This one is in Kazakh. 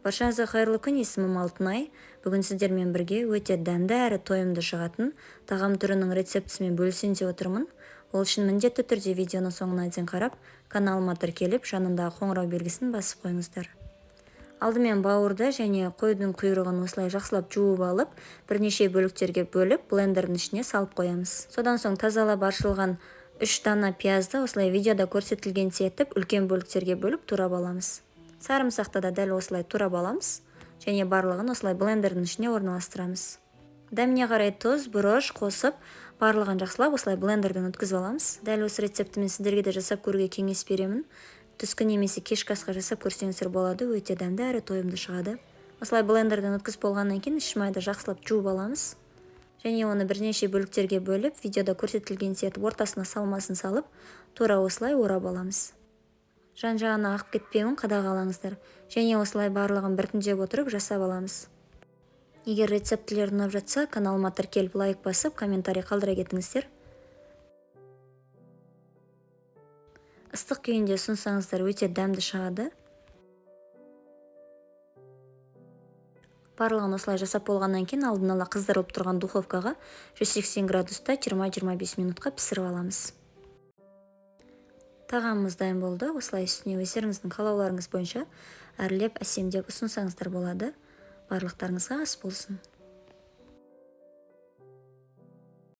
Баршаңызға қайырлы күн, есімім Алтынай. Бүгін сіздермен бірге өте дәмді әрі тойымды шығатын тағам түрінің рецептісімен бөлісейін деп отырмын. Ол үшін міндетті түрде видеоны соңына дейін қарап, каналыма тіркеліп, жанындағы қоңырау белгісін басып қойыңыздар. Алдымен бауырды және қойдың құйрығын осылай жақсылап жуып алып, бірнеше бөліктерге бөліп, блендердің ішіне салып қоямыз. Содан соң тазалап аршылған 3 дана пиязды осылай видеода көрсетілгенше етіп, үлкен бөліктерге бөліп турап аламыз. Сарымсақты да дәл осылай турап аламыз және барлығын осылай блендердің ішіне орналастырамыз. Дәміне қарай тұз, бұрыш қосып, барлығын жақсылап осылай блендерден өткізіп аламыз. Дәл осы рецептімен сіздерге де жасап көруге кеңес беремін. Түскі немесе кешкі асқа жасап көрсеңіздер болады, өте дәмді әрі тойымды шығады. Осылай блендерден өткізіп болғаннан кейін іш майды жақсылап жуып аламыз. Және оны бірнеше бөліктерге бөліп, видеода көрсетілгенше етіп ортасына салмасын салып, тура осылай орап аламыз. Жан-жағына ағып кетпеуін қадағалаңыздар. Және осылай барлығын біртіндеп отырып жасап аламыз. Егер рецептілер ұнап жатса, каналыма тіркеліп лайк басып, комментарий қалдыра кетіңіздер. Ыстық күйінде ұсынсаңыздар өте дәмді шығады. Барлығын осылай жасап болғаннан кейін алдын ала қыздырылып тұрған духовкаға 180 градуста 20-25 минутқа пісіріп аламыз. Тағамымыз дайын болды. Осылай үстіне өздеріңіздің қалауларыңыз бойынша әрлеп, әсемдеп ұсынсаңыздар болады. Барлықтарыңызға ас болсын.